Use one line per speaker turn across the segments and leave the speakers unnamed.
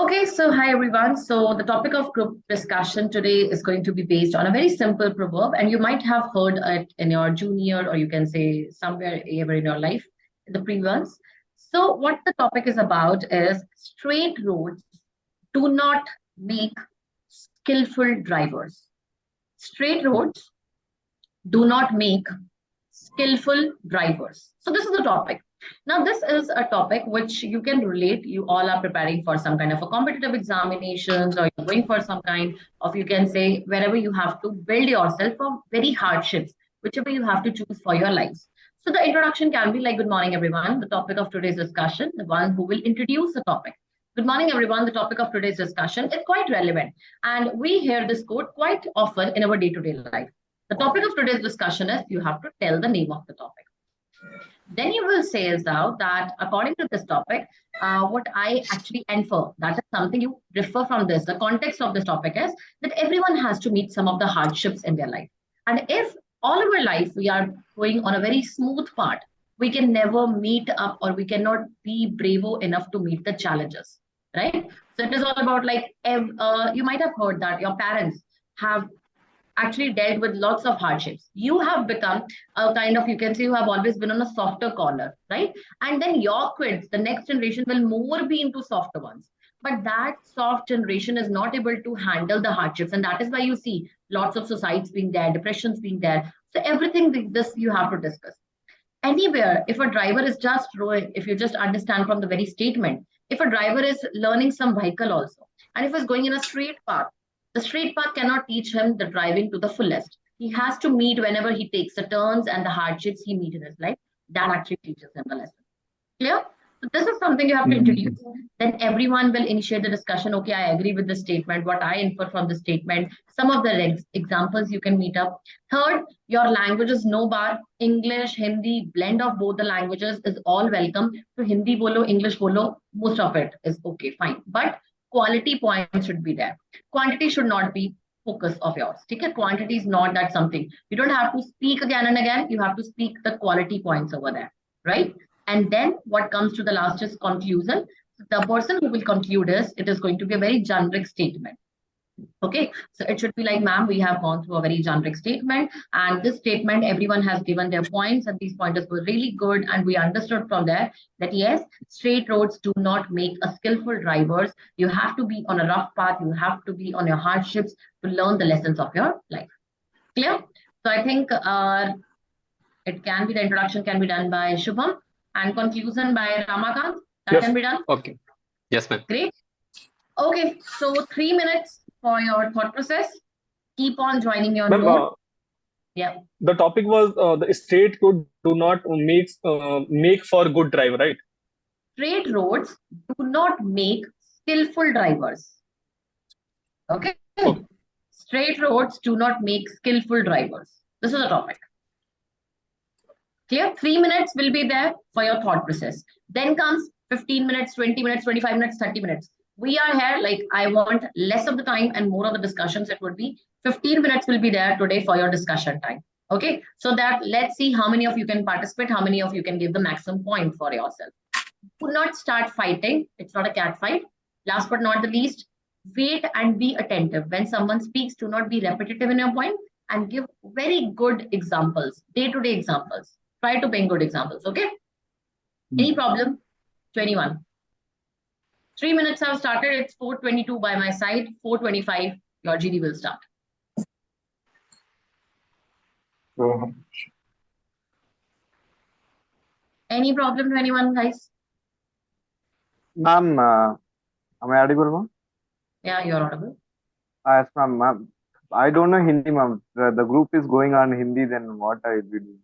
Okay, so hi everyone. So the topic of group discussion today is going to be based on a very simple proverb, and you might have heard it in your junior, or you can say somewhere ever in your life, in the previous. So what the topic is about is straight roads do not make skillful drivers. Straight roads do not make skillful drivers. So this is the topic. Now, this is a topic which you can relate. You all are preparing for some kind of a competitive examinations, or you're going for some kind of, you can say, wherever you have to build yourself for very hardships, whichever you have to choose for your lives. So the introduction can be like, good morning, everyone. The topic of today's discussion, the one who will introduce the topic. Good morning, everyone. The topic of today's discussion is quite relevant. And we hear this quote quite often in our day-to-day life. The topic of today's discussion is you have to tell the name of the topic. Then you will say as now that according to this topic, what I actually infer, that is something you refer from this. The context of this topic is that everyone has to meet some of the hardships in their life. And if all of our life we are going on a very smooth path, we can never meet up, or we cannot be brave enough to meet the challenges, right? So it is all about like, you might have heard that your parents have actually dealt with lots of hardships. You have become a kind of, you can say, you have always been on a softer corner, right? And then your kids, the next generation, will more be into softer ones. But that soft generation is not able to handle the hardships. And that is why you see lots of suicides being there, depressions being there. So everything this you have to discuss. Anywhere, if a driver is just rowing, if you just understand from the very statement, if a driver is learning some vehicle also, and if he's going in a straight path, the straight path cannot teach him the driving to the fullest. He has to meet whenever he takes the turns and the hardships he meets in his life. That actually teaches him the lesson. Clear? So this is something you have to introduce. Then everyone will initiate the discussion. Okay, I agree with the statement. What I infer from the statement. Some of the examples you can meet up. Third, your language is no bar. English, Hindi, blend of both the languages is all welcome. So Hindi bolo, English bolo, most of it is okay, fine. But quality points should be there. Quantity should not be focus of yours. Okay? Quantity is not that something. You don't have to speak again and again. You have to speak the quality points over there, right? And then what comes to the last is conclusion. The person who will conclude is, it is going to be a very generic statement. Okay, so it should be like, ma'am, we have gone through a very generic statement, and this statement, everyone has given their points, and these pointers were really good, and we understood from there that yes, straight roads do not make a skillful drivers. You have to be on a rough path, you have to be on your hardships to learn the lessons of your life. Clear? So I think it can be, the introduction can be done by Shubham, and conclusion by Ramakant. That can be done?
Okay. Yes, ma'am.
Great. Okay, so 3 minutes for your thought process. Keep on joining your note. Yeah.
The topic was the straight road do not make for good driver, right?
Straight roads do not make skillful drivers. Okay. Straight roads do not make skillful drivers. This is the topic. Clear? 3 minutes will be there for your thought process. Then comes 15 minutes, 20 minutes, 25 minutes, 30 minutes. We are here, like, I want less of the time and more of the discussions. It would be 15 minutes will be there today for your discussion time. Okay, so that let's see how many of you can participate, how many of you can give the maximum point for yourself. Do not start fighting. It's not a cat fight. Last but not the least, wait and be attentive. When someone speaks, do not be repetitive in your point, and give very good examples, day-to-day examples. Try to bring good examples, okay? Any problem? 21. 3 minutes have started. It's 4:22 by my side. 4:25, your GD will start. Any problem to anyone, guys?
Ma'am, am I audible, ma'am?
Yeah, you're audible.
Yes, ma'am. I don't know Hindi, ma'am. The group is going on Hindi, then what I will be doing?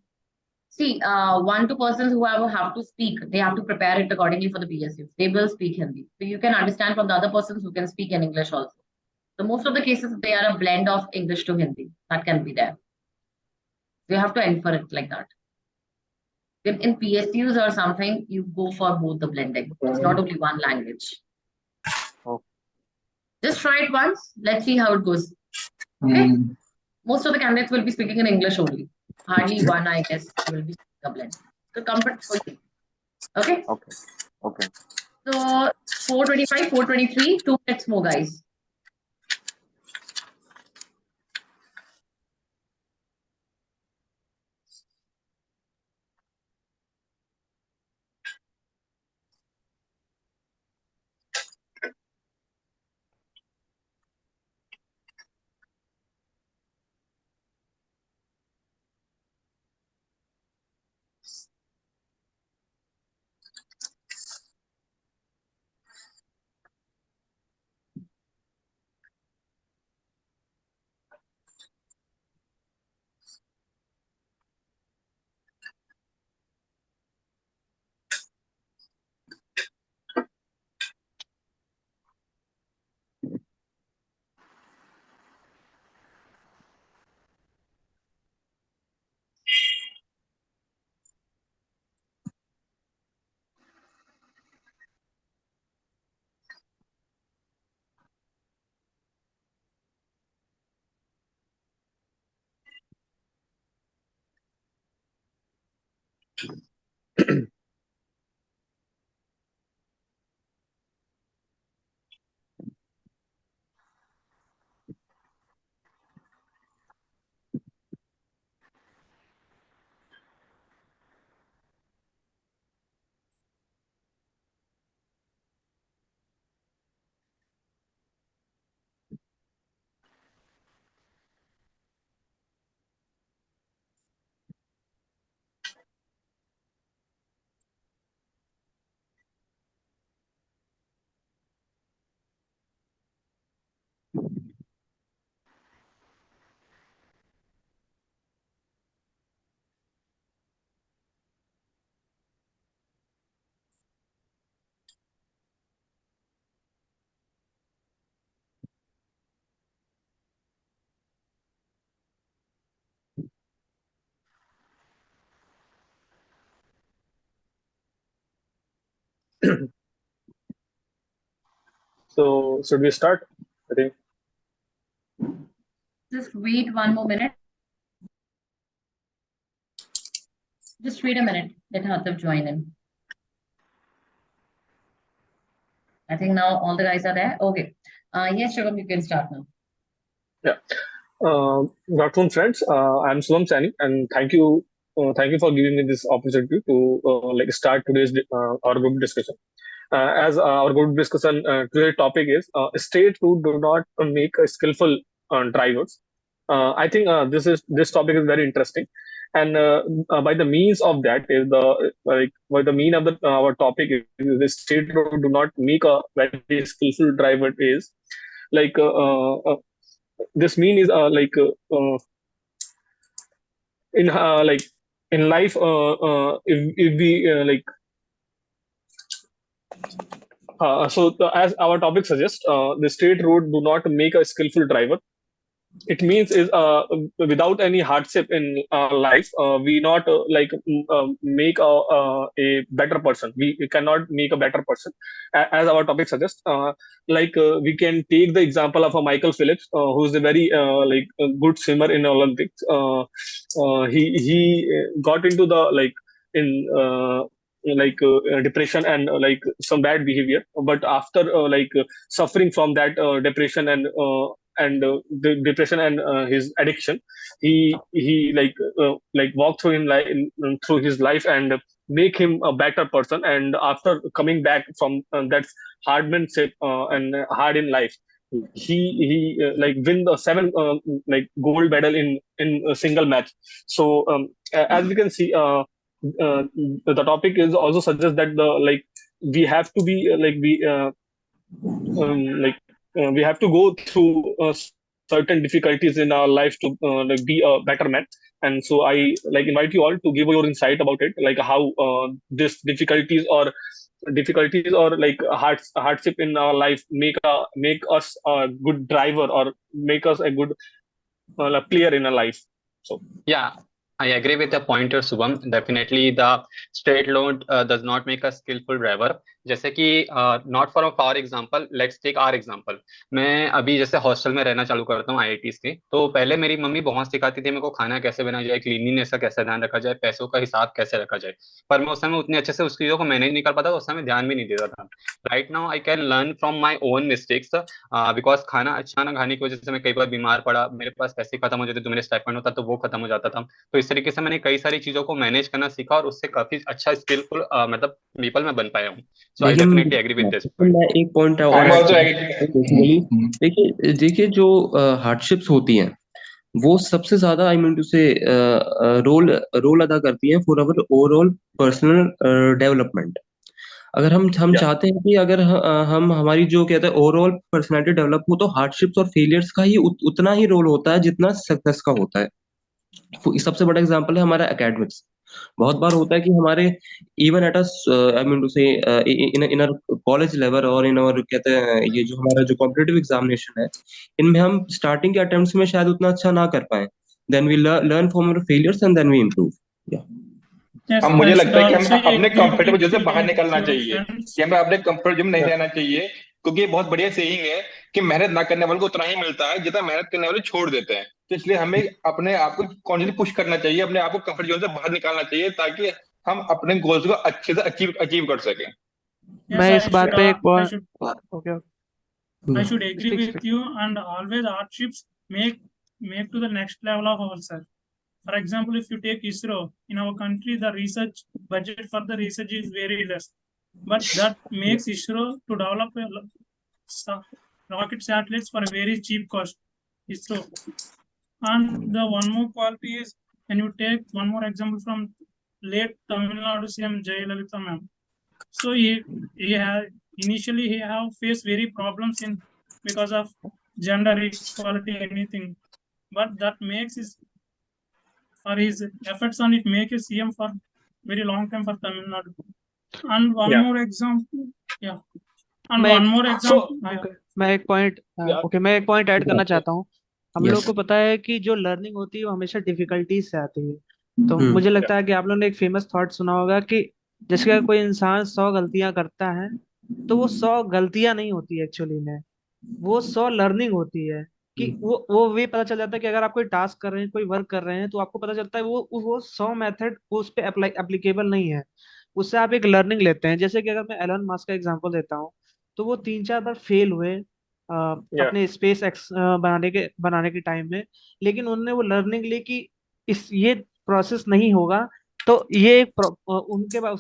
See, 1-2 persons who have to speak, they have to prepare it accordingly for the PSUs. They will speak Hindi. So you can understand from the other persons who can speak in English also. So most of the cases, they are a blend of English to Hindi. That can be there. You have to infer it like that. In PSUs or something, you go for both the blending. It's not only one language.
Okay.
Just try it once. Let's see how it goes. Okay. Most of the candidates will be speaking in English only. Hardly one, I guess, will be a blend. So comfort for you. Okay?
Okay. Okay.
So 4:25, 4:23, 2 minutes more, guys.
So should we start? I think.
Just wait 1 more minute. Just wait a minute. Let Hardev join in. I think now all the guys are there. Okay. Yes, Shubham, you can start now.
Yeah. Good afternoon, friends. I'm Sulam Sani, and thank you for giving me this opportunity to start today's our group discussion. As our group discussion today's topic is states who do not make a skillful drivers. I think this topic is very interesting, and by the means of that is by the mean of our topic is the state who do not make a very skillful driver is like this mean is in in life if we as our topic suggests, the state road do not make a skillful driver. It means is without any hardship in life, we not make a better person. We cannot make a better person, as our topic suggests. We can take the example of a Michael Phillips, who's a very good swimmer in Olympics. He got into the in depression and some bad behavior, but after suffering from that depression and the depression and his addiction, he walked through through his life and make him a better person. And after coming back from that hardmanship and hard in life, he win the 7 gold medal in a single match. So as we can see, the topic is also suggests that the we have to be we have to go through certain difficulties in our life to be a better man. And so I invite you all to give your insight about it, like how this difficulties or hardship in our life make us a good driver or make us a good player in our life. So
Yeah, I agree with the pointer, Subham. Definitely, the straight load does not make a skillful driver. जैसे कि not for example, let's take our example. मैं अभी जैसे hostel में रहना चालू करता हूँ आईआईटीज के, तो पहले मेरी मम्मी बहुत सिखाती थी मेरे को खाना कैसे बनाया जाए, क्लीनलीनेस का कैसे ध्यान रखा जाए, पैसों का हिसाब कैसे रखा जाए. पर मैं उस समय उतने अच्छे से उस चीजों को मैनेज नहीं कर पाता, उस समय ध्यान भी नहीं देता था. Right now I can learn from my own mistakes, because खाना अच्छा ना खाने की वजह से मैं कई बार बीमार पड़ा, मेरे पास पैसे खत्म हो जाते, तो मेरे स्टाइपेंड होता तो वो खत्म हो जाता था. तो इस तरीके से मैंने कई सारी चीजों को मैनेज करना सीखा और उससे काफी अच्छा स्किलफुल मतलब पीपल में बन पाया हूँ. So I definitely agree with this
देखिए, मैं एक पॉइंट और
I'm
ऐड
also
करना
agree.
चाहता हूँ बेसिकली. देखिए जो हार्डशिप्स होती हैं वो सबसे ज्यादा आई मीन टू से रोल रोल अदा करती हैं for our overall personal development. अगर हम
Yeah.
चाहते हैं कि अगर हम हमारी जो कहते हैं ओवरऑल पर्सनैलिटी डेवलप हो, तो हार्डशिप्स और फेलियर्स का ही उतना ही रोल होता है जितना सक्सेस का होता है. सबसे बड़ा एग्जांपल है हमारा एकेडमिक्स. बहुत बार होता है कि हमारे even at I mean to say in our college level और इन और कहते हैं ये जो हमारा जो कॉम्पिटिटिव एग्जामिनेशन है, इनमें हम स्टार्टिंग के अटेम्प्ट्स में शायद उतना अच्छा ना कर पाए. Then we learn from our failures and then we improve.
हम मुझे लगता है कि हमें अपने कंफर्टेबल जोन से बाहर निकलना चाहिए, कि हमें अपने कंफर्ट जोन में नहीं रहना चाहिए, क्योंकि ये बहुत बढ़िया सेइंग है कि मेहनत ना करने वाले को उतना ही मिलता है जितना मेहनत करने वाले छोड़ देते हैं. तो इसलिए हमें अपने आप को कॉन्स्टेंटली पुश करना चाहिए, अपने आप को कंफर्ट जोन से बाहर निकालना चाहिए, ताकि हम अपने गोल्स को अच्छे से अचीव कर सकें.
मैं इस बात पे एक point
Okay, I should agree with you, and always hardships make to the next level of ourselves. For example, if you take ISRO, in our country, the research budget for the research is very less, but that makes ISRO to develop rocket satellites for a very cheap cost. ISRO, and the one more quality is, when you take one more example from late Tamil Nadu CM Jayalalitha ma'am. So initially he have faced very problems in because of gender equality, anything, but that makes his efforts on it make a CM for very long time for Tamil Nadu. And one
Yeah.
more example, yeah. And
मैं
one more example,
मैं एक point मैं एक point add करना चाहता हूँ. हम लोग
Yes.
को पता है कि जो लर्निंग होती है वो हमेशा डिफिकल्टीज से आती है. तो
हम्म.
मुझे लगता है कि आप लोगों ने एक फेमस थॉट सुना होगा कि जैसे अगर कोई इंसान 100 गलतियां करता है, तो वो 100 गलतियां नहीं होती एक्चुअली में, वो 100 लर्निंग होती है. कि वो भी पता चल जाता है कि अगर आप कोई टास्क कर रहे हैं, कोई वर्क कर रहे हैं, तो आपको पता चलता है वो 100 मेथड उस पे एप्लीकेबल नहीं है. उससे आप एक लर्निंग लेते हैं. जैसे कि अगर मैं एलन मस्क का एग्जांपल देता हूँ, तो वो 3-4 बार फेल हुए अपने स्पेस एक्स बनाने के टाइम में, लेकिन उन्होंने वो लर्निंग ली कि ये प्रोसेस नहीं होगा, तो ये उनके बाद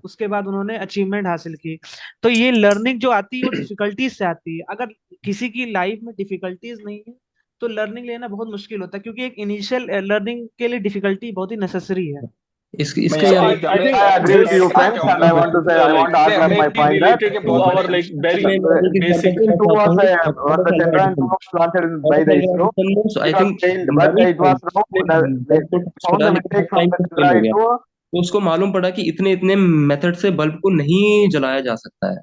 उसके बाद उन्होंने अचीवमेंट हासिल की. तो ये लर्निंग जो आती है वो डिफिकल्टीज से आती है. अगर किसी की लाइफ में डिफिकल्टीज नहीं है तो लर्निंग लेना बहुत मुश्किल होता है, क्योंकि एक इनिशियल लर्निंग के लिए डिफिकल्टी बहुत ही नेसेसरी है.
इसका
I
agree with you, friends, and I want to say, I want to add up my point that
related to our like very basic.
Two was the Chandrayaan 2 was launched by the ISRO.
I
It was
think
failed, but it was they found the mistake from the Chandrayaan 2.
तो उसको मालूम पड़ा कि इतने method से bulb को नहीं जलाया जा सकता है.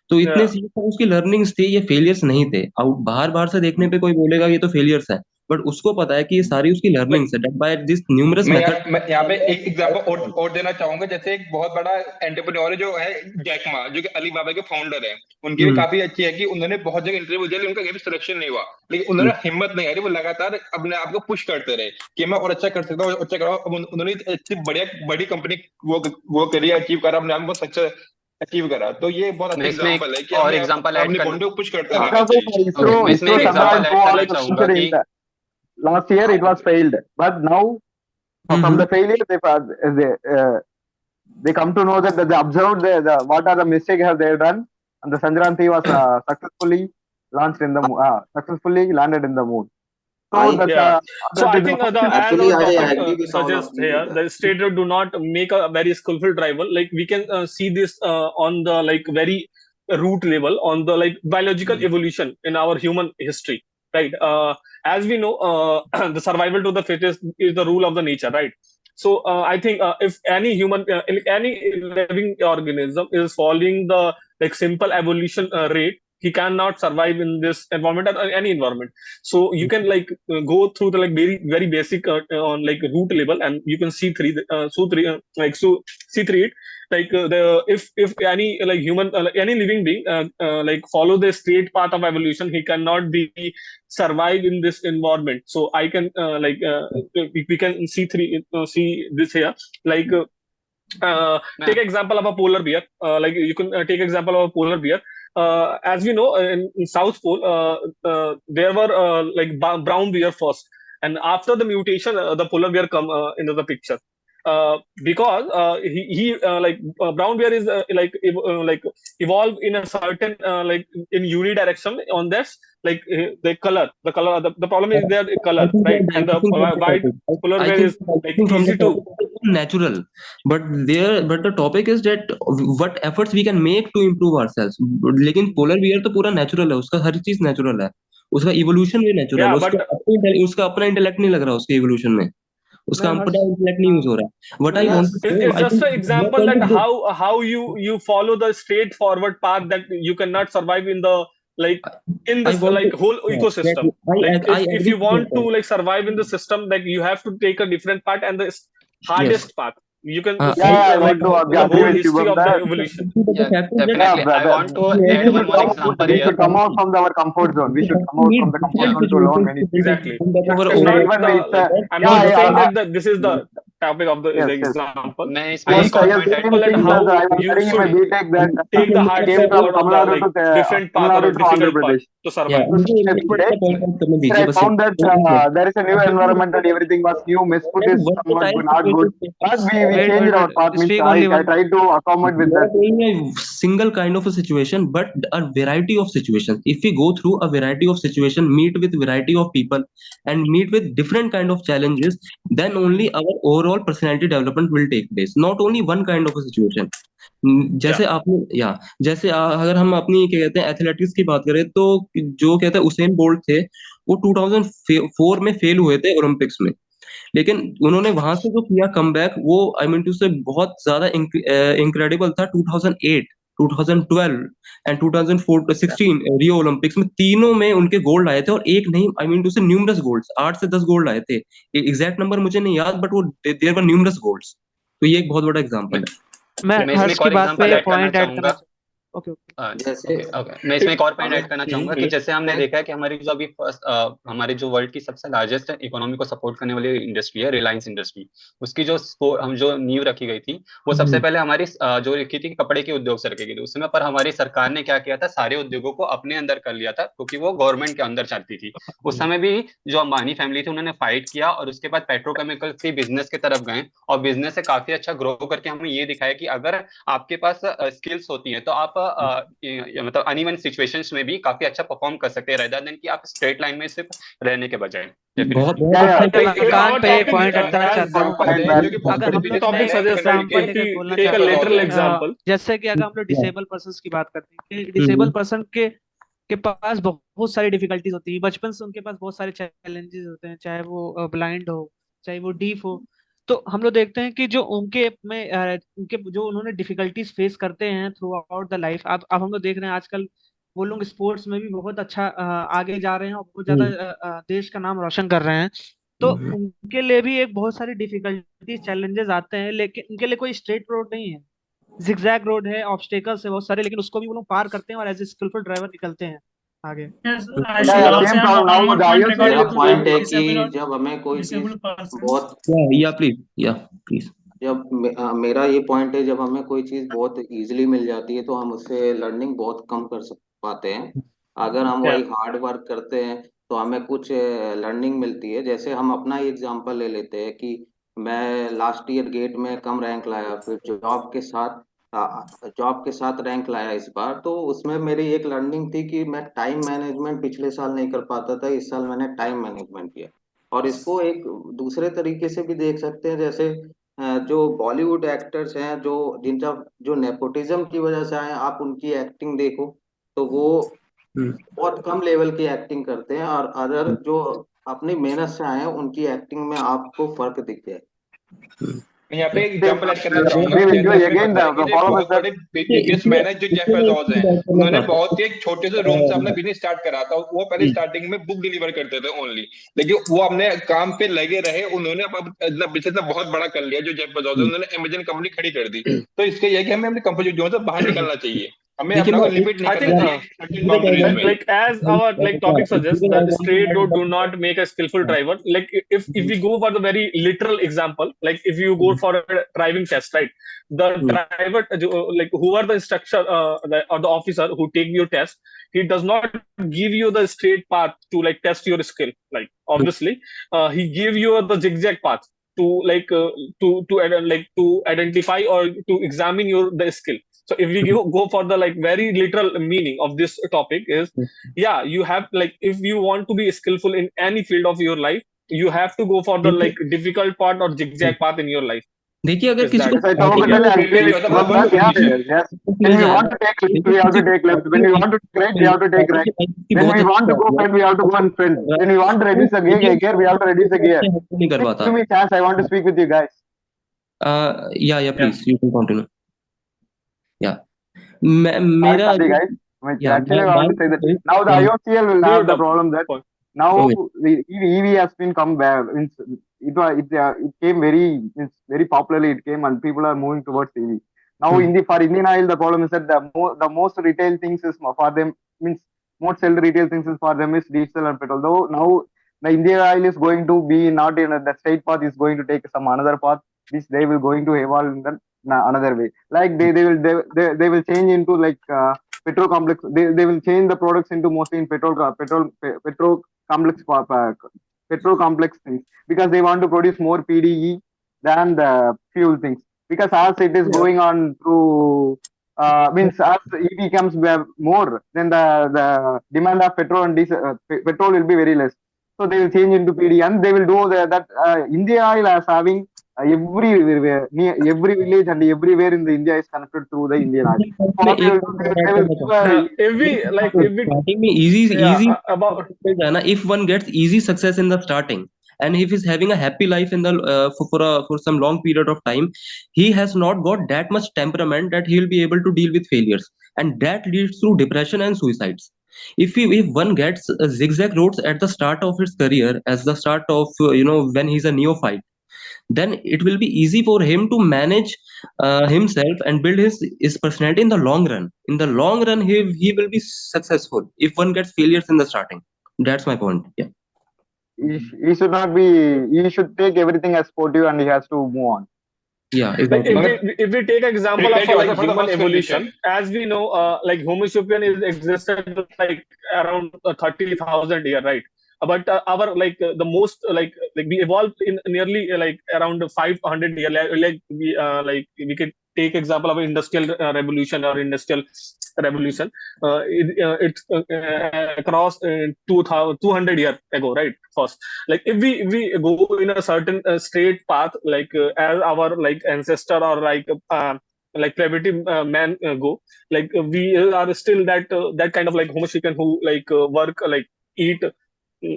तो इतने
Yeah.
सीरियस उसकी लर्निंग्स थे, ये फेलियर्स नहीं थे. आउट बाहर से देखने पे कोई बोलेगा ये तो फेलियर्स है, बट उसको पता है कि ये सारी उसकी लर्निंग्स है बाय दिस न्यूमरस मेथड.
मैं यहाँ पे एक एग्जांपल और देना चाहूंगा. जैसे एक बहुत बड़ा एंटरप्रेन्योर जो है जैक मा, जो कि अलीबाबा के फाउंडर है, उनकी भी काफी अच्छी है कि उन्होंने बहुत जगह इंटरव्यू दिया, उनका कभी सिलेक्शन नहीं हुआ, लेकिन उन्होंने हिम्मत नहीं हारी, वो लगातार अपने आप को पुश करते रहे कि मैं और अच्छा कर सकता हूँ, अच्छा करो. उन्होंने इतनी बड़ी कंपनी वो करी, अचीव करा, अपने आप को सक्सेस अचीव करा. तो ये बहुत अच्छा एग्जांपल है कि
और एग्जांपल ऐड
करना पुश करते
Because
रहना
of
चाहिए.
ISRO,
इसमें एक
Chandrayaan
example
2
add
was
करना चाहूंगा
launched in
कि
last year it was failed, but now from the failure they come to know that they observed what are the mistakes have they done, and the Chandrayaan 3 was successfully launched in the successfully landed in the moon. So
So I think as
Actually,
our
I
topic
agree with all of
suggests
you
here,
with
the state do not make a very skillful driver. Like we can see this on the like very root level, on the like biological evolution in our human history, right? As we know, the survival to the fittest is the rule of the nature, right? So I think if any human, any living organism is following the like simple evolution rate, he cannot survive in this environment or any environment. So you can like go through the like very basic on like root level, and you can see three see three it like the if any like human like any living being like follow the straight path of evolution, he cannot be survive in this environment. So I can we can see see this here like take example of a polar bear. Like you can take example of a polar bear. As we know, in South Pole, there were like brown bear first, and after the mutation, the polar bear come into the picture. Because brown bear is like evolved in a certain like in unidirection on this like the color the problem is their
I
color,
think
right?
they're
And the
diverting from the
white
topic.
polar
I
bear
think
is
they're
like
diverting from the
easy to.
topic. It's natural, but the topic is that what efforts we can make to improve ourselves. लेकिन polar bear तो पूरा natural है, उसका हर चीज natural है, उसका evolution भी natural
Yeah,
है,
but
उसका अपना intellect नहीं लग रहा उसके evolution में, उसका
मैं
अपना intellect नहीं use हो रहा है. What I
मैं
want to say,
it's
I
just
think
an
your
example
point
that
is good.
how you follow the straightforward path that you cannot survive in the like in
I
this
want
like
to
whole
that
ecosystem. Like
I
if
agree
you
with your
want to
point.
like survive in the system, like you have to take a different path and the
Yes.
hardest path. You can
I
see
Yeah, I
like
want to
the
agree
whole
with
history
Shubham
of the
that
evolution.
but the
Yeah,
fact is that
yeah,
definitely. I want to
we
add
agree
one
with
more
all
example
we
here.
should come out from our comfort zone. We should come out
need
from the comfort
different
zone to learn
situations
many
to
things.
Exactly.
build up our
It's not
overall.
Even
the
it's
like I'm
yeah,
not saying
I,
that this is the topic of the
yes, yes.
example.
मैं इसमें
Just
एक और
Yes,
point add
same
example that
thing
करूंगा.
as
how
I was
you
studying in my
should
BTech that
take the
I came
hardship
from
or the
Tamil Nadu
like
to
different
Tamil
path or
Nadu
a
to Andhra
difficult path
Pradesh.
to
Yeah,
survive.
मुझे
To
एक
study
एक point out करने
Here
दीजिए
I
बस
found that
एक
there is a new environment and everything was new. Miss food is somewhat
versatile
not good,
situation.
but we
wait,
changed
wait,
our path.
wait.
Means
Speak
I
only one.
tried to accommodate with that.
Not only a single kind of a situation, but a variety of situations. If we go through a variety of situation, meet with variety of people, and meet with different kind of challenges, then only our overall personality development will take place. Not only one kind of a situation.
Yeah.
जैसे आपने या जैसे अगर हम अपनी क्या कहते हैं एथलेटिक्स की बात करें तो जो कहते हैं उसेन बोल्ट थे, वो 2004 में फेल हुए थे ओलंपिक्स में, लेकिन उन्होंने वहां से जो किया कमबैक वो आई मीन टू से बहुत ज्यादा इनक्रेडिबल था. 2008, 2012 एंड 2016 रियो ओलंपिक्स में तीनों में उनके गोल्ड आए थे, और एक नहीं आई मीन टू से न्यूमरस गोल्ड्स, 8 से 10 गोल्ड आए थे. एग्जैक्ट नंबर मुझे नहीं याद, बट वो देयर वर न्यूमरस गोल्ड्स. तो ये एक बहुत बड़ा एग्जांपल है.
मैं
मैं इसमें
हर्ष
एक
की
और
बात
एग्जांपल
पे
ऐड करना
पॉइंट ऐड करना
चाहूंगा.
ओके ओके
ओके
जैसे
ओके मैं इसमें एक और पॉइंट
हमें
ऐड करना चाहूंगा कि जैसे हमने देखा है कि हमारी जो अभी फर्स्ट हमारे जो वर्ल्ड की सबसे लार्जेस्ट इकोनॉमी को सपोर्ट करने वाली इंडस्ट्री है रिलायंस इंडस्ट्री, उसकी हम जो नींव रखी गई थी वो सबसे पहले हमारी जो रखी थी कपड़े के उद्योग से रखी गई थी उस समय. पर हमारी सरकार ने क्या किया था, सारे उद्योगों को अपने अंदर कर लिया था क्योंकि वो गवर्नमेंट के अंदर चाहती थी. उस समय भी जो अंबानी फैमिली थी उन्होंने फाइट किया और उसके बाद पेट्रोकेमिकल की बिजनेस की तरफ गए और बिजनेस से काफी अच्छा ग्रो करके हमें ये दिखाया कि अगर आपके पास स्किल्स होती है तो आप मतलब अनइवन सिचुएशंस में भी काफी अच्छा परफॉर्म कर सकते हैं रेदर देन कि आप स्ट्रेट लाइन में सिर्फ रहने के बजाय.
बहुत
डेफिनेटली.
बहुत
Yeah,
अच्छा.
मैं
Like
मकान
our
पे एक
topic
पॉइंट ऐड करना
as
चाहता हूँ.
एग्जांपल है जो कि बहुत
अगर हम
बड़ी
लोग
the
मैं
topic
एक
suggests like
एग्जांपल
if
लेकर
we
बोलना
take a
चाहता हूँ
literal
कि
example.
जैसे कि अगर हम लोग डिसेबल पर्सन की बात करते हैं कि डिसेबल पर्सन के पास बहुत सारी डिफिकल्टीज होती है, बचपन से उनके पास बहुत सारे चैलेंजेस होते हैं, चाहे वो ब्लाइंड हो चाहे वो डीफ हो. तो हम लोग देखते हैं कि जो उनके जो उन्होंने डिफिकल्टीज फेस करते हैं थ्रू आउट द लाइफ. अब हम लोग देख रहे हैं आजकल वो लोग स्पोर्ट्स में भी बहुत अच्छा आगे जा रहे हैं और बहुत ज्यादा देश का नाम रोशन कर रहे हैं. तो उनके लिए भी एक बहुत सारी डिफिकल्टीज चैलेंजेस आते हैं, लेकिन उनके लिए कोई स्ट्रेट रोड नहीं है, जिगजैग रोड है, ऑब्स्टेकल्स है बहुत सारे, लेकिन उसको भी वो लोग पार करते हैं और एज ए स्किलफुल ड्राइवर निकलते हैं आगे.
Yes, I
Yeah,
should
yeah,
also
same
add
problem.
one
Now
more
the
point
IOCL
मेरा
regarding
is
to the
point है
disabled
कि जब हमें कोई चीज
disabled persons.
बहुत
या प्लीज या प्लीज.
मेरा ये पॉइंट है जब हमें कोई चीज बहुत इजीली मिल जाती है तो हम उससे लर्निंग बहुत कम कर पाते हैं. अगर हम
Yeah.
वही हार्ड वर्क करते हैं तो हमें कुछ लर्निंग मिलती है. जैसे हम अपना ही एग्जांपल ले लेते हैं कि मैं लास्ट ईयर गेट में कम रैंक लाया, फिर जॉब के साथ रैंक लाया इस बार. तो उसमें मेरी एक लर्निंग थी कि मैं टाइम मैनेजमेंट पिछले साल नहीं कर पाता था, इस साल मैंने टाइम मैनेजमेंट किया. और इसको एक दूसरे तरीके से भी देख सकते हैं. जैसे जो बॉलीवुड एक्टर्स हैं जो जिनका जो नेपोटिज्म की वजह से आए, आप उनकी एक्टिंग देखो तो वो बहुत कम लेवल की एक्टिंग करते हैं, और अदर जो अपनी मेहनत से आए हैं उनकी एक्टिंग में आपको फर्क दिख जाए. यहाँ पे एक एग्जांपल ऐड करना
I
चाहूंगा
agree with
जैसे
you.
आपने
Again,
बताया कि
the
जो
problem is
बहुत
that
बड़े बिजनेसमैन है जो जेफ बेजोस हैं, उन्होंने बहुत ही एक छोटे से रूम से अपना बिजनेस स्टार्ट करा था। वो पहले स्टार्टिंग में बुक डिलीवर करते थे ओनली, लेकिन वो अपने काम पे लगे रहे, उन्होंने अब बिजनेस बहुत बड़ा कर लिया जो जेफ बेजोस है, उन्होंने अमेजन कंपनी खड़ी कर दी। तो इसके ये कि हमें अपनी कंफर्ट जोन से बाहर निकलना चाहिए, हमें
देखिए
अपना को
मैं
लिमिट नहीं
I
करना
think
चाहिए certain boundaries में।
like as our like topic suggests that straight road do not make a skillful driver. Like if we go for the very literal example, like if you go for a driving test, right, the driver like who are the instructor or the officer who take your test, he does not give you the straight path to like test your skill. Like obviously he give you the zigzag path to like like to identify or to examine your the skill. So if we go for the like very literal meaning of this topic is, yeah, you have like if you want to be skillful in any field of your life, you have to go for the like difficult part or zigzag path in your life.
देखिए अगर
Is
किसी
that
को
I totally agree with Shubham that, yeah, yes. When we want to take left, we have to take left. When we want to take right, we have to take right. When we want to go front, we have to go in front. When we want to reduce the gear, we have to reduce the gear.
नहीं करवाता
Give me a chance. I want to speak with you guys.
या please you can continue या मेरा
Sorry, guys.
Yeah,
Actually, I want to say that now the IOCL will have the problem that now the EV has been come back. It came very popularly. It came and people are moving towards EV. Now for Indian Oil, the problem is that the most retail things is for them means most sell retail things is for them is diesel and petrol. Though now the Indian Oil is going to be not in the straight path, is going to take some another path, which they will going to evolve in the another way. Like they will change into like petrol complex. They will change the products into mostly in petrol complex petrol complex things, because they want to produce more PDE than the fuel things. Because as it is going on through means as EV comes more, then the demand of petrol and diesel petrol will be very less. So they will change into PD and they will do that. India Oil is having every village and everywhere in the India is connected through the Indian Oil.
If we
starting में easy
about
है ना, if one gets easy success in the starting and if he's having a happy life in the for some long period of time, he has not got that much temperament that he'll be able to deal with failures, and that leads to depression and suicides. If one gets zigzag roads at the start of his career, as the start of when he's a neophyte, then it will be easy for him to manage himself and build his personality in the long run. In the long run, he will be successful if one gets failures in the starting. That's my point. Yeah.
He should not be. He should take everything as sportive and he has to move on.
Yeah,
like
exactly.
if we take example
Prepare
of
yourself
like
for the
human
first
evolution,
condition.
as we know, like Homo sapien is existed like around 30,000 year, right? But our like the most like we evolved in nearly like around 500 year. Like we could take example of industrial revolution or industrial revolution. It's across 200 years ago, right? First, like if we go in a certain straight path, like as our like ancestor or like primitive man go, like we are still that kind of like Homo sapien who like work like eat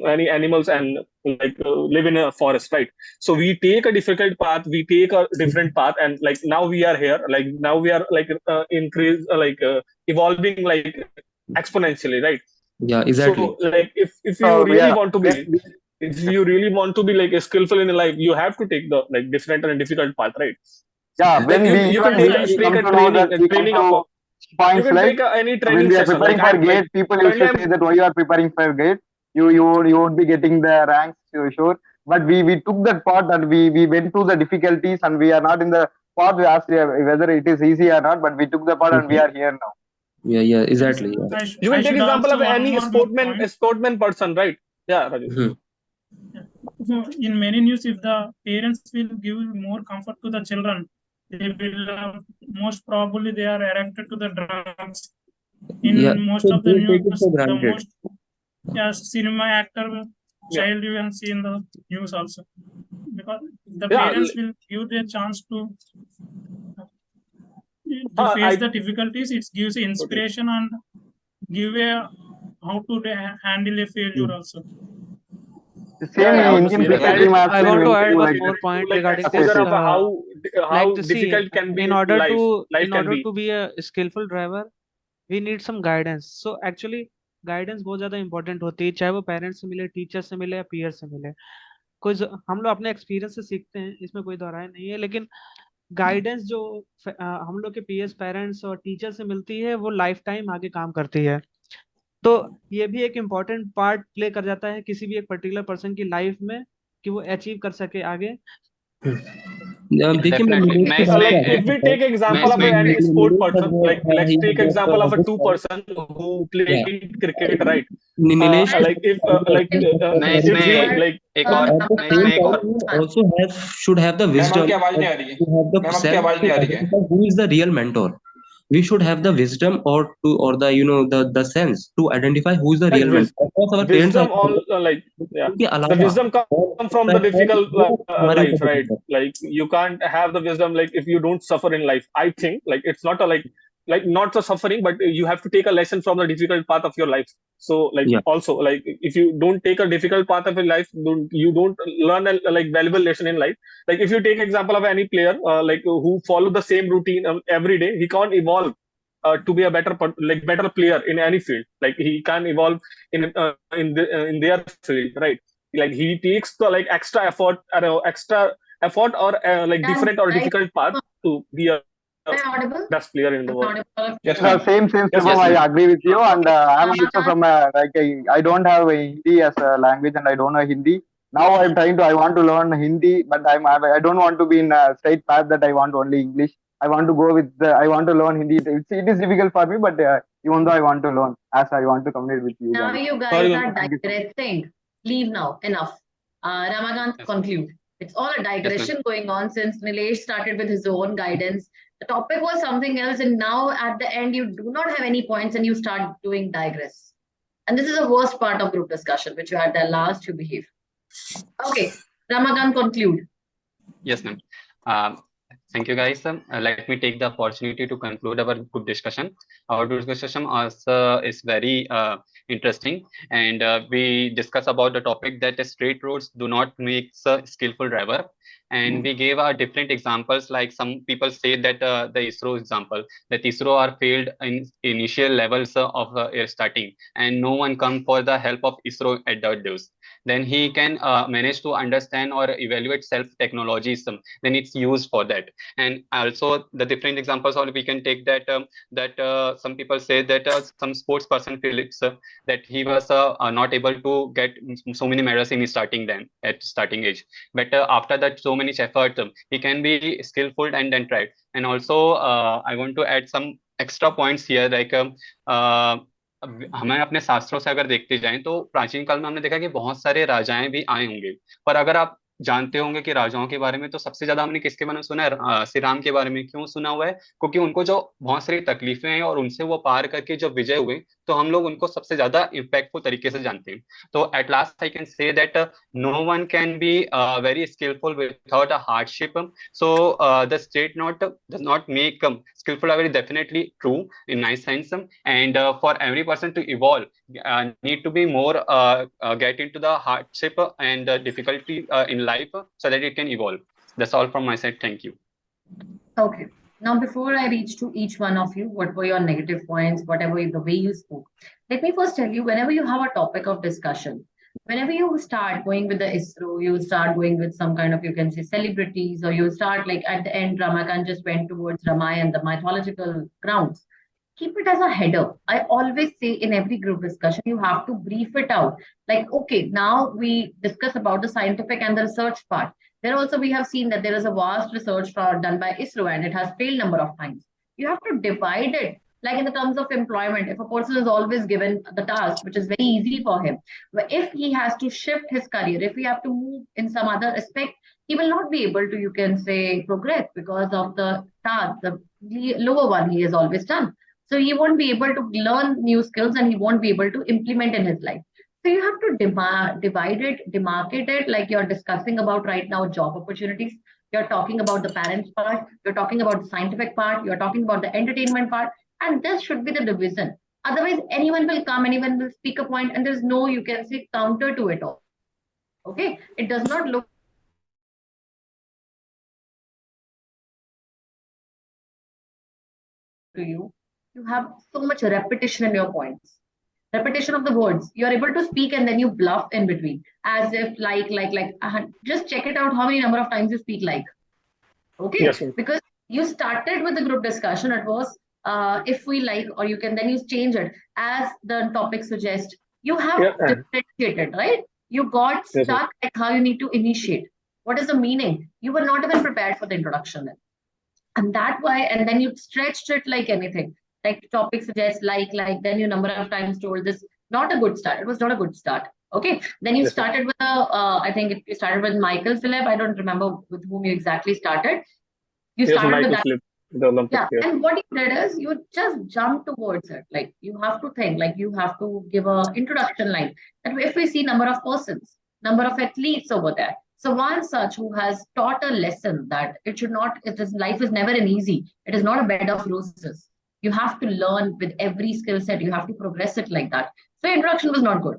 any animals and like live in a forest, right? So we take a difficult path, we take a different path, and like now we are here, like now we are like increase evolving like exponentially, right?
Yeah, exactly.
So like if you really want to be, if you really want to be like skillful in life, you have to take the like different and difficult path, right?
Yeah, when
like
we
you can take training of
points
you can
like
take any
when
training
we are
session
preparing
like
for GATE, people used to say that why you are preparing for GATE, you won't be getting the ranks, sure. But we took that part and we went through the difficulties and we are not in the part we asked whether it is easy or not, but we took the part and we are here now.
Yeah, exactly. Yeah.
You can take example of any sportman person, right? Yeah, Raju.
So in many news, if the parents will give more comfort to the children, they will most probably they are addicted to the drugs. In most of the news, the most cinema actor child you can see in the news also, because the parents will give their chance to face the difficulties. It gives inspiration and give a how to handle a failure also.
The same
Yeah,
Indian
obviously,
cricket
like,
team has
I
been
want to
went
add
through
one
like
more point
like
regarding this.
exposure of how
Like to see,
difficult can be
in order
life
to
can
be a skillful driver, we need some guidance. So actually guidance बहुत ज्यादा important होती है, चाहे वो parents से मिले, teacher से मिले या पीयर से मिले। हम लोग अपने एक्सपीरियंस से सीखते हैं, इसमें कोई दोहराए नहीं है, लेकिन गाइडेंस जो हम लोग के पीएस, पेरेंट्स और टीचर से मिलती है, वो लाइफ टाइम आगे काम करती है। तो ये भी एक इम्पॉर्टेंट पार्ट प्ले कर जाता है किसी भी एक पर्टिकुलर पर्सन की लाइफ में, कि वो अचीव कर सके आगे।
देखिए मैं
Definitely.
नीलेश
मैं
के बारे
like
में
if we
बात
take example of
इसमें
any sport person, like let's
he
take
has
example of a two
also
person who played cricket, right?
Nilesh
Like if
मैं
if
इसमें
we like
एक और
at the
मैं
same
इसमें एक
time
और
he also should have the
ma'am
wisdom
आपकी आवाज नहीं आ रही है,
to have the
मैम आपकी
sense
आवाज
to
नहीं आ रही है।
identify who is the real mentor. We should have the wisdom or the the sense to identify who is the
like
real mentor. Of course, our parents
wisdom
are
all like yeah,
उनके
the
अलावा
wisdom come from the difficult
हमारे
life,
ऊपर
right? Like you can't have the wisdom like if you don't suffer in life. I think like it's not a like not the suffering, but you have to take a lesson from the difficult path of your life. So like
Yeah.
also like if you don't take a difficult path of your life, you don't learn a like valuable lesson in life. Like if you take example of any player like who follow the same routine every day, he can't evolve to be a better player in any field. Like he can evolve in their field, right? Like he takes the like extra effort or like different or difficult path to be a
Am I audible?
best player in the world.
Yes,
The
ma'am.
same
Yes,
Shubham,
ma'am.
I agree with you, and I'm
Okay.
also from I don't have a Hindi as a language, and I don't know Hindi. Now I'm I want to learn Hindi, but I don't want to be in a straight path that I want only English. I want to go with I want to learn Hindi. It is difficult for me, but even though I want to learn, as I want to communicate with you
Now
guys.
you guys
Sorry,
are
Thank you so much.
digressing. Leave now. Enough. Ramakant,
Yes.
conclude. It's all a digression going on since Nilesh started with his own guidance. The topic was something else, and now at the end, you do not have any points and you start doing digress. And this is the worst part of group discussion, which you had the last to behave. Okay, Ramakant, conclude.
Yes, ma'am. Thank you, guys. Let me take the opportunity to conclude our group discussion. Our group discussion is very interesting, and we discuss about the topic that straight roads do not make a skillful driver. And we gave our different examples, like some people say that the ISRO example, that ISRO are failed in initial levels of starting, and no one come for the help of ISRO at that dose. Then he can manage to understand or evaluate self technologies, then it's used for that. And also the different examples, or we can take that some people say that some sports person Phillips, that he was not able to get so many medals in his starting age, but after that so many effort, he can be skillful and then tried. And also I want to add some extra points here, like हमें अपने शास्त्रों से अगर देखते जाएं तो प्राचीन काल में हमने देखा कि बहुत सारे राजाएं भी आए होंगे, पर अगर आप जानते होंगे कि राजाओं के बारे में, तो सबसे ज्यादा हमने किसके बारे में सुना है? श्री राम के बारे में। क्यों सुना हुआ है? क्योंकि उनको जो बहुत सारी तकलीफें हैं और उनसे वो पार करके जो विजय हुए, तो हम लोग उनको सबसे ज्यादा इम्पैक्टफुल तरीके से जानते हैं। तो at last I can say that no one can be very skillful without a hardship. So the state does not make skillful are very definitely true in nice sense, and for every person to evolve need to be more get into the hardship and difficulty in life, so that it can evolve. That's all from my side. Thank you.
Okay. Now, before I reach to each one of you, what were your negative points, whatever the way you spoke? Let me first tell you, whenever you have a topic of discussion, whenever you start going with the ISRO, you start going with some kind of, you can say, celebrities, or you start like at the end, Ramakant just went towards Ramayana, the mythological grounds. Keep it as a header. I always say in every group discussion, you have to brief it out. Like, okay, now we discuss about the scientific and the research part. There also we have seen that there is a vast research done by ISRO and it has failed number of times. You have to divide it. Like in the terms of employment, if a person is always given the task, which is very easy for him, but if he has to shift his career, if he have to move in some other aspect, he will not be able to, you can say, progress because of the task, the lower one he has always done. So he won't be able to learn new skills and he won't be able to implement in his life. So you have to divide it, demarcate it, like you're discussing about right now, job opportunities. You're talking about the parents part, you're talking about the scientific part, you're talking about the entertainment part, and this should be the division. Otherwise, anyone will come, anyone will speak a point, and there's no, you can say, counter to it all. Okay, it does not look to you. You have so much repetition in your points. Repetition of the words. You are able to speak and then you bluff in between, as if like. Just check it out. How many number of times you speak like? Okay,
Yes, ma'am.
because you started with the group discussion. It was if we like, or you can then you change it as the topic suggests. You have
Yeah, and
differentiated, right? You got
yes, ma'am.
stuck at how you need to initiate. What is the meaning? You were not even prepared for the introduction then. And that why, and then you stretched it like anything. Like topic suggests then you number of times told this, not a good start. It was not a good start. Okay. Then you
Yes, ma'am.
started with I think you started with Michael Phillip. I don't remember with whom you exactly started. You
Yes,
started with
Michael
that.
Phillip, the Olympic.
Yeah.
Yes.
And what you did is you just jump towards it. Like you have to think, like you have to give a introduction line. That if we see number of persons, number of athletes over there. So one such who has taught a lesson that it should not, life is never an easy. It is not a bed of roses. You have to learn with every skill set. You have to progress it like that. So introduction was not good.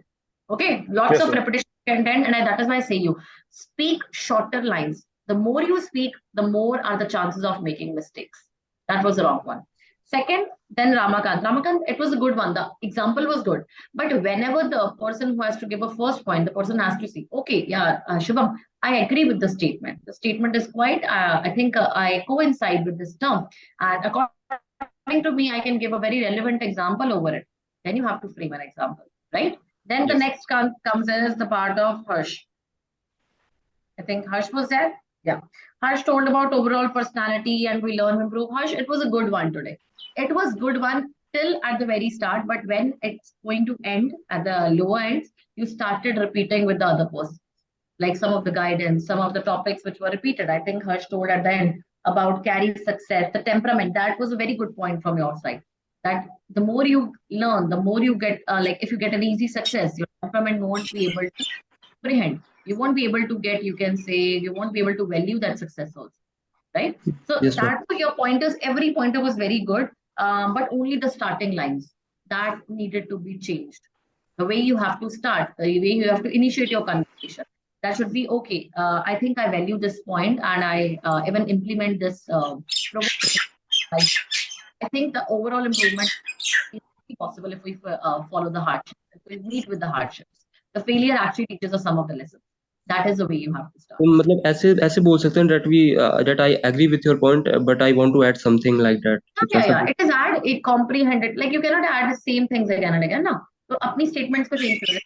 Okay. Lots
Yes,
of
ma'am.
repetition content. And that is why I say you speak shorter lines. The more you speak, the more are the chances of making mistakes. That was the wrong one. Second, then Ramakant. Ramakant, it was a good one. The example was good. But whenever the person who has to give a first point, the person has to see, okay, yeah, Shivam, I agree with the statement. The statement is quite, I think I coincide with this term. And according to me, I can give a very relevant example over it. Then you have to frame an example, right? Then the
Yes.
next comes is the part of Harsh. I think Harsh was there. Yeah. Harsh told about overall personality and we learn, improve. Harsh, it was a good one today. It was good one till at the very start, but when it's going to end at the lower ends, you started repeating with the other person. Like some of the guidance, some of the topics which were repeated. I think Harsh told at the end about carry success, the temperament. That was a very good point from your side. That the more you learn, the more you get, like if you get an easy success, your temperament won't be able to comprehend. You won't be able to get, you can say, you won't be able to value that success also, right? So
Yes, ma'am.
that was your pointers. Every pointer was very good, but only the starting lines that needed to be changed. The way you have to start, the way you have to initiate your conversation, that should be okay. I think I value this point, and I even implement this program. I think the overall improvement is possible if we follow the hardships, if we meet with the hardships. The failure actually teaches us some of the lessons. That is the way you have to start.
तो मतलब ऐसे ऐसे बोल सकते हैं that we that I agree with your point, but I want to add something like that. कुछ ऐसा
Yeah. It is add a comprehended. Like you cannot add the same things again and again. No. So अपनी statements को change करो.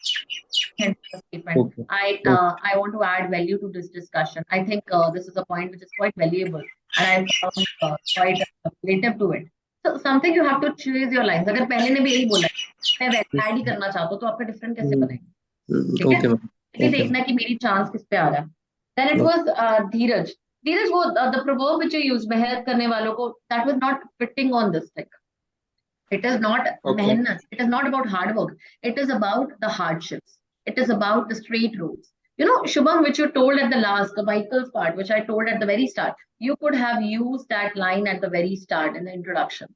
Statement.
Okay.
I want to add value to this discussion. I think this is a point which is quite valuable, and I found quite relative to it. So something you have to choose your lines. अगर पहले ने भी यही बोला मैं वैसा add ही करना चाहता हूँ तो आपका different कैसे बनेगा? ठीक है?
Okay, ma'am.
ये देखना कि मेरी chance किस पे आ रहा है. Then it was Dheeraj. Dheeraj, वो the proverb which you use, मेहनत करने वालों को, that was not fitting on this thing. It is not mehnat. It is not about hard work. It is about the hardships. It is about the straight roads. You know, Shubham, which you told at the last, the Michael's part, which I told at the very start, you could have used that line at the very start in the introduction.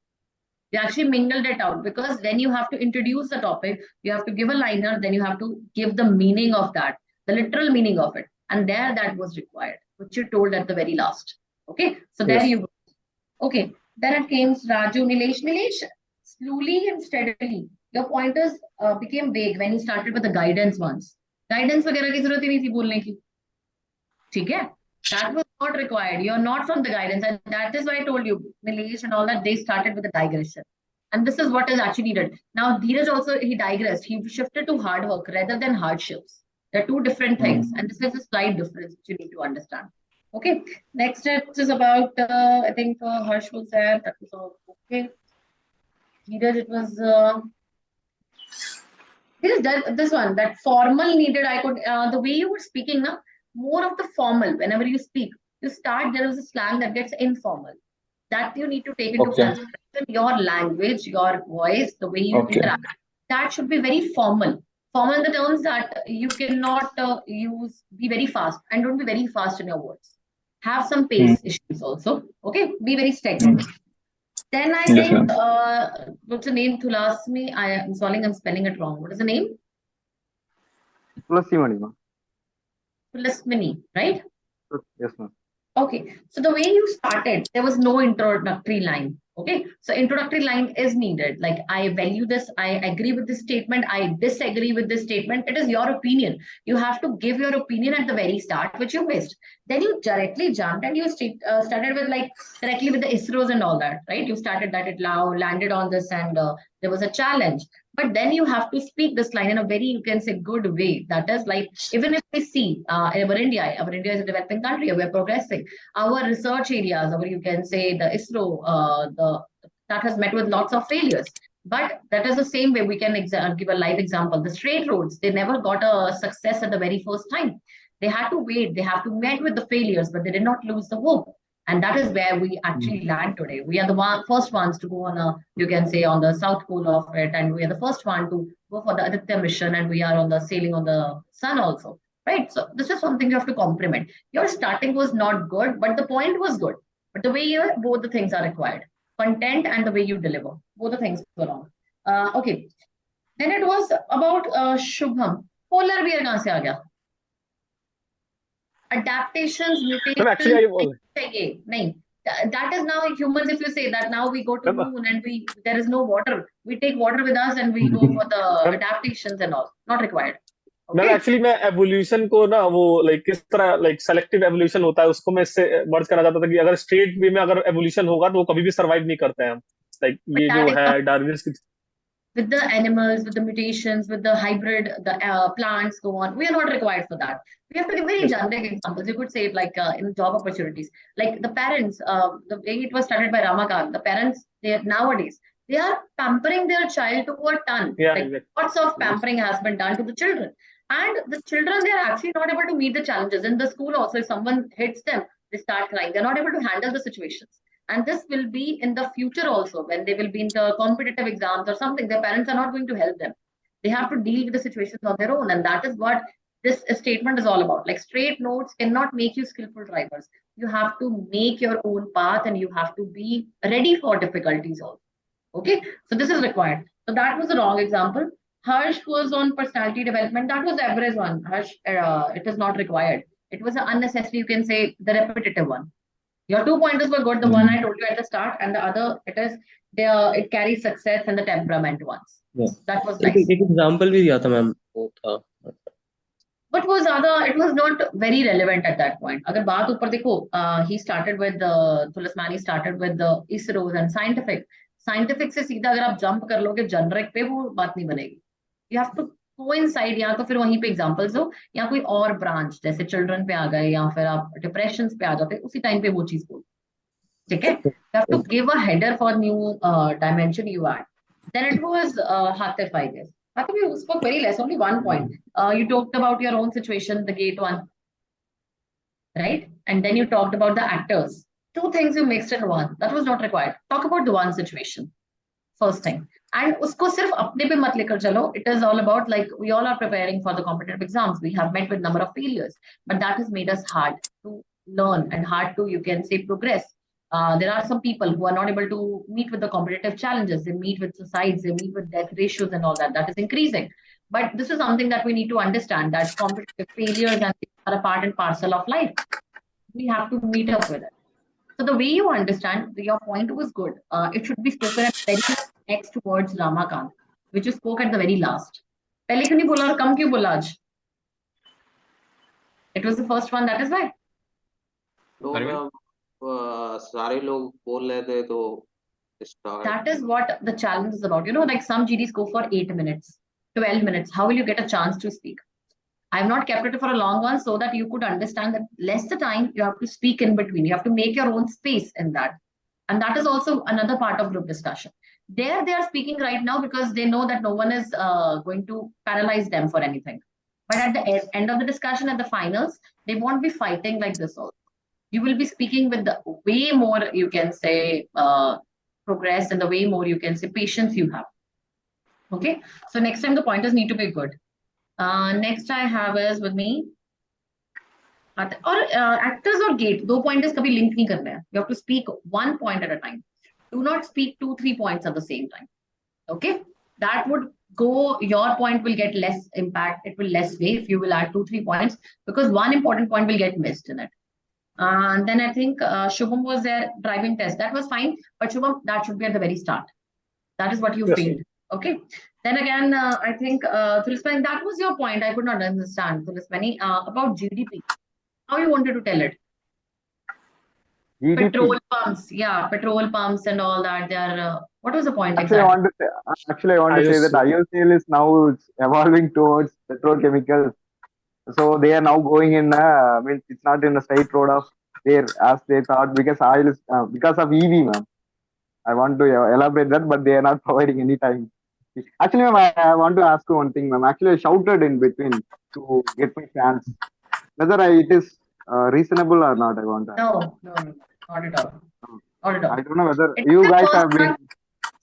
You actually mingled it out because then you have to introduce the topic, you have to give a liner, then you have to give the meaning of that, the literal meaning of it. And there that was required, which you told at the very last. Okay, so there you go. Okay, then it came Raju, Nilesh, slowly and steadily, your pointers became vague when you started with the guidance ones. Guidance वगैरह की जरूरत ही नहीं थी बोलने की. ठीक है? That was not required. You're not from the guidance. And that is why I told you, Nilesh and all that, they started with a digression. And this is what is actually needed. Now, Dheeraj also, he digressed. He shifted to hard work rather than hardships. They're two different things. And this is a slight difference which you need to understand. Okay. Next, it is about, I think Harsh was there. That was all okay. Dheeraj, it was... this one, that formal needed, I could, the way you were speaking now, more of the formal. Whenever you speak, you start, there is a slang that gets informal. That you need to take into consideration. Your language, your voice, the way you interact, that should be very formal. Formal in the terms that you cannot be very fast, and don't be very fast in your words. Have some pace issues also. Okay, be very steady. Then I think, what's the name? Thulasmi. I'm spelling it wrong. What is the name?
Tulassimani, ma'am.
list mini, right?
Yes, ma'am.
Okay, so the way you started, there was no introductory line. Okay, so introductory line is needed. Like, I value this, I agree with this statement, I disagree with this statement. It is your opinion. You have to give your opinion at the very start, which you missed. Then you directly jumped and you started with like directly with the ISROs and all that, right? You started that, it landed on this, and there was a challenge. But then you have to speak this line in a very, you can say, good way. That is like, even if we see our India is a developing country, we're progressing. Our research areas, or you can say the ISRO, that has met with lots of failures. But that is the same way we can give a live example. The straight roads, they never got a success at the very first time. They had to wait, they have to meet with the failures, but they did not lose the hope. And that is where we actually land today. We are the first ones to go on you can say, on the south pole of it, and we are the first one to go for the Aditya mission, and we are on the sailing on the sun also, right? So this is something you have to compliment. Your starting was not good, but the point was good. But the way you, both the things are required, content and the way you deliver, both the things were wrong. Okay, then it was about Shubham. Polar bear kahan se aa gaya? Adaptations, mutations.
Actually,
that is now humans. If you say that now we go to moon and there is no water, we take water with us and we go for the adaptations and all. Not required.
मैं actually मैं evolution को ना वो like किस तरह like selective evolution होता है उसको मैं इससे वर्ड करना चाहता था कि अगर स्ट्रेट वे में अगर एवोल्यूशन होगा तो वो कभी भी सर्वाइव नहीं करते हैं लाइक ये जो है डार्विन्स की
with the animals, with the mutations, with the hybrid, the plants, go on. We are not required for that. We have to give very generic examples. You could say it like in job opportunities. Like the parents, the way it was started by Ramakant, the parents, nowadays, they are pampering their child to a ton.
Yeah,
like,
exactly.
Lots of pampering has been done to the children. And the children, they are actually not able to meet the challenges. In the school also, if someone hits them, they start crying. They're not able to handle the situations. And this will be in the future also, when they will be in the competitive exams or something, their parents are not going to help them. They have to deal with the situations on their own. And that is what this statement is all about. Like, straight notes cannot make you skillful drivers. You have to make your own path, and you have to be ready for difficulties also. Okay, so this is required. So that was a wrong example. Harsh was on personality development. That was the average one. Harsh, it is not required. It was an unnecessary, you can say, the repetitive one. Your 2 pointers were good. The one I told you at the start, and the other, it carries success and the temperament ones.
Yeah.
That was nice.
एक example भी दिया था ma'am वो था.
But it was not very relevant at that point. अगर बात ऊपर देखो, he started with the Tulasmani started with the ISROs and scientific से सीधा अगर आप jump कर लोगे generic पे, वो बात नहीं बनेगी. You have to coincide, या तो फिर वहीं पे एग्जांपल्स हो, या कोई और ब्रांच जैसे चिल्ड्रन पे आ गए, या फिर आप डिप्रेशन पे आ जाते, उसी टाइम पे वो चीज बोल. ठीक है? You have to give a header for new dimension you add. Then it was Hatif, I guess. Hatif, you spoke very less, only 1 point. You talked about your own situation, the gate one, right? And then you talked about the actors. 2 things you mixed in one. That was not required. Talk about the one situation. First thing. And usko sirf apne pe mat lekar chalo. It is all about, like, we all are preparing for the competitive exams. We have met with number of failures, but that has made us hard to learn and hard to, you can say, progress. There are some people who are not able to meet with the competitive challenges. They meet with suicides, they meet with death ratios and all that. That is increasing. But this is something that we need to understand, that competitive failures are a part and parcel of life. We have to meet up with it. So the way you understand, your point was good. It should be spoken at the very next towards Ramakant, which you spoke at the very last. पहले क्यों नहीं बोला और कम क्यों बोला आज? It was the first one, that is why.
तो सारे लोग बोल रहे थे तो start.
That is what the challenge is about. You know, like some GDs go for 8 minutes, 12 minutes. How will you get a chance to speak? I have not kept it for a long one so that you could understand that less the time, you have to speak in between. You have to make your own space in that. And that is also another part of group discussion. There they are speaking right now because they know that no one is going to paralyze them for anything. But at the end of the discussion, at the finals, they won't be fighting like this also. You will be speaking with the way more, you can say, progress, and the way more, you can say, patience you have. Okay. So next time the pointers need to be good. Next I have is with me. Or actors or gate. 2 pointers kabhi link nahi karne hai. You have to speak 1 point at a time. Do not speak 2-3 points at the same time. Okay. That would your point will get less impact. It will less weigh if you will add 2-3 points, because one important point will get missed in it. And then I think Shubham was there, driving test. That was fine. But Shubham, that should be at the very start. That is what you failed. Okay. Then again, I think, Tulismani, that was your point. I could not understand, Tulismani, about GDP. How you wanted to tell it?
GDP.
Petrol pumps. Yeah, petrol pumps and all that. They are, what was the point
Actually,
exactly?
I want to say that IOCL is now evolving towards petrochemicals. So they are now going in, means it's not in a straight road of there as they thought, because oil is, because of EV, ma'am. I want to elaborate that, but they are not providing any time. Actually, ma'am, I want to ask you one thing, ma'am. Actually, I shouted in between to get my chance. Whether it is reasonable or not, I want to ask.
No, not at all. Not at all.
I don't know whether you guys have been.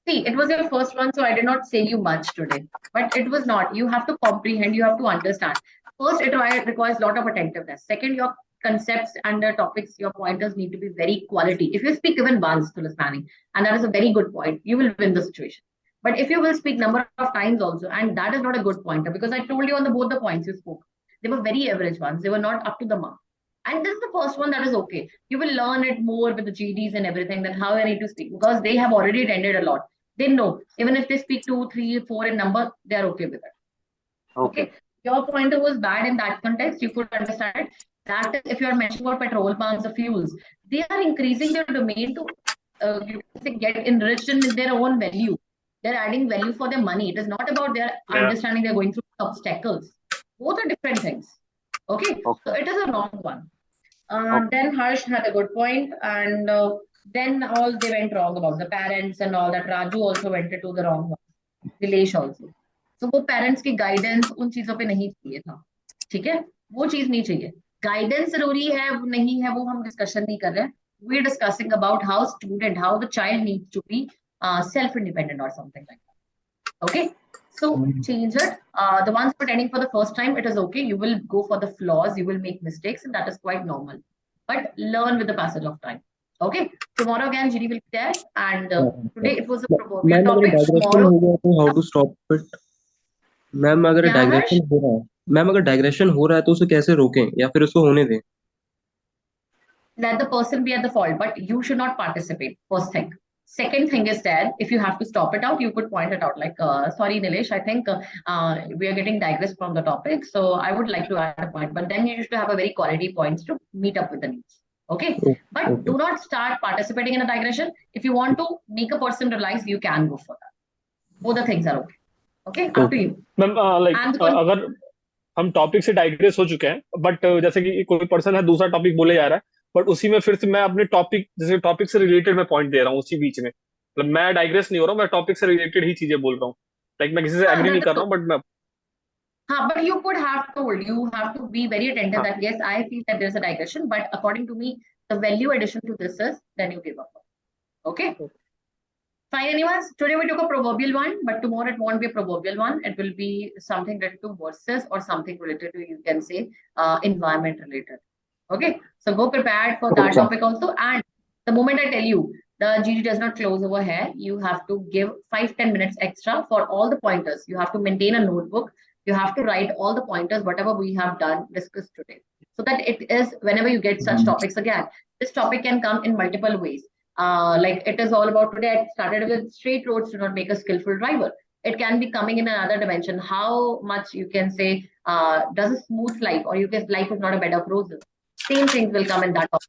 See, it was your first one, so I did not say you much today. But it was not. You have to comprehend, you have to understand. First, it requires a lot of attentiveness. Second, your concepts and the topics, your pointers need to be very quality. If you speak even once, Tulismani, and that is a very good point, you will win the situation. But if you will speak number of times also, and that is not a good pointer, because I told you on both the points you spoke, they were very average ones. They were not up to the mark. And this is the first one that is okay. You will learn it more with the GDs and everything, that how I need to speak, because they have already attended a lot. They know, even if they speak 2, 3, 4 in number, they are okay with it. Okay. Your pointer was bad in that context. You could understand it. That is, if you are mentioning about petrol pumps or fuels, they are increasing their domain to you can say, get enriched in their own value. They're adding value for their money. It is not about their understanding they're going through obstacles. Both are different things. Okay. So it is a wrong one. Then Harsh had a good point, and then all they went wrong about the parents and all that. Raju also went into the wrong one. Nilesh also. So वो parents की guidance उन चीजों पे नहीं चाहिए था, ठीक है? वो चीज नहीं चाहिए. Guidance जरूरी है नहीं है वो हम discussion नहीं कर रहे हैं. We're discussing about how the child needs to be self-independent or something like that. Okay. So change it. The ones pretending for the first time, it is okay. You will go for the flaws. You will make mistakes, and that is quite normal. But learn with the passage of time. Okay. Tomorrow again, GD will be there, and today it was a proverbial topic. Tomorrow,
how to stop it? Ma'am अगर digression हो रहा है तो उसे कैसे रोकें या फिर उसको होने दें?
Let the person be at the fault, but you should not participate. First thing. Second thing is that if you have to stop it out, you could point it out. Like, sorry, Nilesh, I think we are getting digressed from the topic. So I would like to add a point, but then you used to have a very quality points to meet up with the needs. Okay. But do not start participating in a digression. If you want to make a person realize, you can go for that. Both the things are okay. Okay. Up to you.
Ma'am अगर हम topic से digress हो चुके हैं, but जैसे कि कोई person है दूसरा टॉपिक बोले जा रहा है, बट उसी में फिर से मैं अपने टॉपिक से रिलेटेड मैं पॉइंट दे रहा हूँ उसी बीच में, मतलब मैं डाइग्रेस नहीं हो रहा हूँ, मैं टॉपिक से रिलेटेड ही चीजें बोल रहा हूँ. लाइक मैं किसी से एग्री नहीं कर रहा हूँ, बट मैं
but you could have told, you have to be very attentive that yes, I feel that there's a digression, but according to me, the value addition to this is, then you give up. Okay. Fine, anyways, today we took a proverbial one, but tomorrow it won't be a proverbial one. It will be something related to versus or something related to, you can say, environment related. Okay, so go prepared for that topic also. And the moment I tell you, the GD does not close over here, you have to give 5-10 minutes extra for all the pointers. You have to maintain a notebook. You have to write all the pointers, whatever we have discussed today. So that it is, whenever you get such topics again, this topic can come in multiple ways. Like it is all about today, I started with straight roads do not make a skillful driver. It can be coming in another dimension. How much you can say, does a smooth life, or you can life is not a bed of roses. Same things will come in that topic.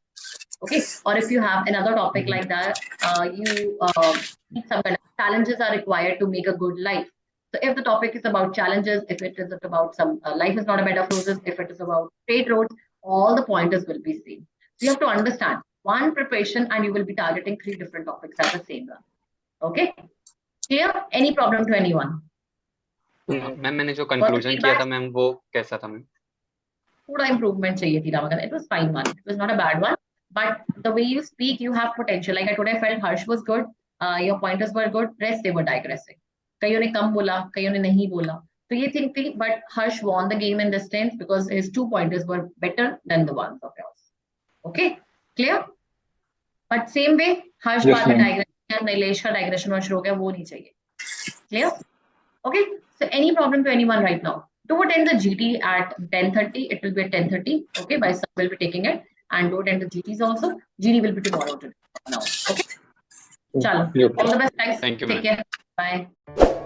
Okay. Or if you have another topic like that, some kind of challenges are required to make a good life. So if the topic is about challenges, if it is about some life is not a bed of roses, if it is about straight roads, all the pointers will be same. So you have to understand one preparation and you will be targeting 3 different topics at the same time. Okay. Clear? Any problem to anyone?
Ma'am मैंने जो conclusion किया था ma'am वो कैसा था ma'am?
थोड़ा improvement चाहिए थी रामगन. It was fine one. It was not a bad one. But the way you speak, you have potential. Like I today felt Harsh was good. Your pointers were good. Rest they were digressing. कईयों ने कम बोला, कईयों ने नहीं बोला. तो ये thing थी. But Harsh won the game in this sense because his 2 pointers were better than the ones of yours. Okay. Clear? But same way, Harsh का digression, Nilesh का digression और शुरू हो गया, वो नहीं चाहिए. Clear? Okay. So any problem to anyone right now? Do attend the GT at 10:30. It will be at 10:30. Okay, by sir will be taking it, and do attend the GTs also. GD will be tomorrow now. Okay. Chalo. All the best, guys.
Thank you,
Take
ma'am.
care. Bye.